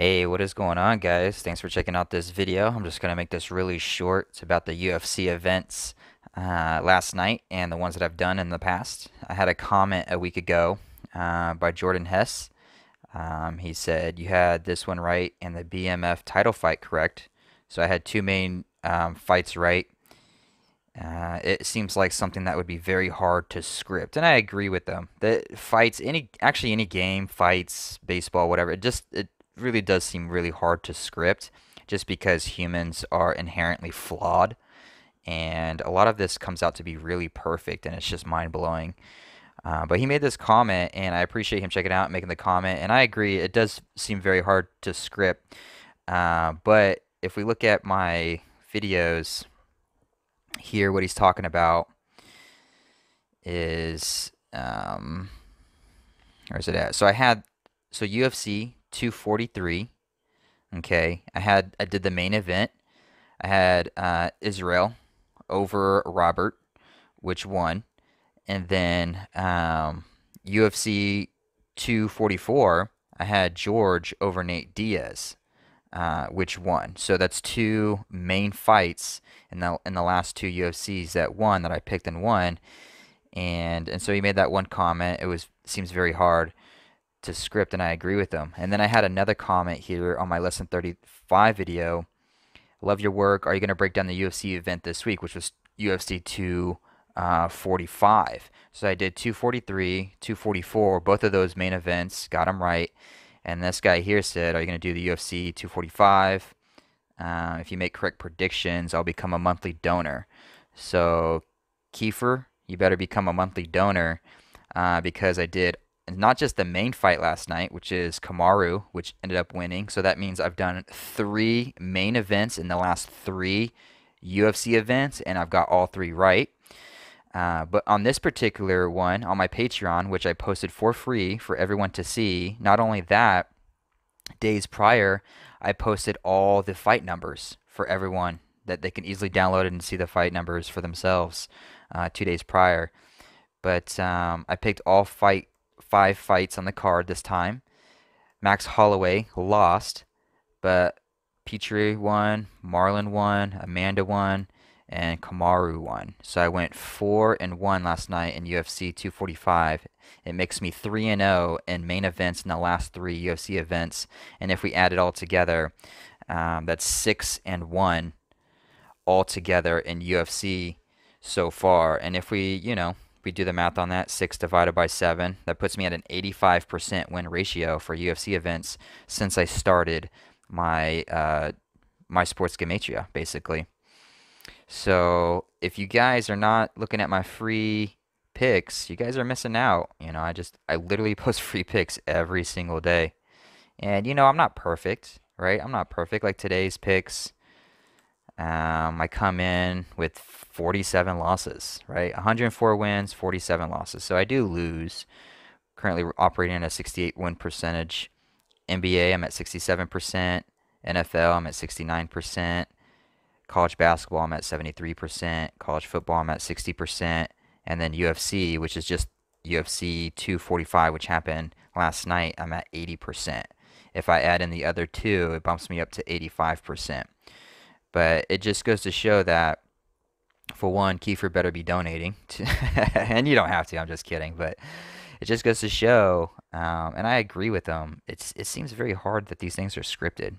Hey, what is going on, guys? Thanks for checking out this video. I'm just going to make this really short. It's about the UFC events last night and the ones that I've done in the past. I had a comment a week ago by Jordan Hess. He said, you had this one right and the BMF title fight correct. So I had two main fights right. It seems like something that would be very hard to script, and I agree with them. The fights, any game, fights, baseball, whatever, it really does seem really hard to script, just because humans are inherently flawed, and a lot of this comes out to be really perfect, and it's just mind blowing. But he made this comment, and I appreciate him checking it out and making the comment, and I agree, it does seem very hard to script. But if we look at my videos here, what he's talking about is where's it at? So UFC 243. Okay, I did the main event. I had Israel over Robert, which won, and then UFC 244. I had George over Nate Diaz, which won. So that's two main fights in the last two UFCs that won that I picked and won. And so he made that one comment. Seems very hard to script, and I agree with him. And then I had another comment here on my lesson 35 video. Love your work. Are you going to break down the UFC event this week, which was UFC 245? So I did 243, 244, both of those main events, got them right. And this guy here said, are you going to do the UFC 245? If you make correct predictions, I'll become a monthly donor. So, Kiefer, you better become a monthly donor because I did not just the main fight last night, which is Kamaru, which ended up winning. So that means I've done three main events in the last three UFC events, and I've got all three right. But on this particular one, on my Patreon, which I posted for free for everyone to see, not only that, days prior, I posted all the fight numbers for everyone that they can easily download it and see the fight numbers for themselves 2 days prior. But I picked five fights on the card this time. Max Holloway lost, but Petrie won, Marlon won, Amanda won, and Kamaru won. So I went 4-1 last night in UFC 245. It makes me 3-0 in main events in the last three UFC events. And if we add it all together, that's 6-1 altogether in UFC so far. And if we do the math on that, 6 divided by 7, that puts me at an 85% win ratio for UFC events since I started my my sports Gematria, basically. So if you guys are not looking at my free picks, you guys are missing out. I literally post free picks every single day. And I'm not perfect, right? I'm not perfect. Like today's picks, I come in with 47 losses, right? 104 wins, 47 losses. So I do lose. Currently operating at a 68 win percentage. NBA, I'm at 67%. NFL, I'm at 69%. College basketball, I'm at 73%. College football, I'm at 60%. And then UFC, which is just UFC 245, which happened last night, I'm at 80%. If I add in the other two, it bumps me up to 85%. But it just goes to show that, for one, Kiefer better be donating. And you don't have to, I'm just kidding. But it just goes to show, and I agree with them, it seems very hard that these things are scripted.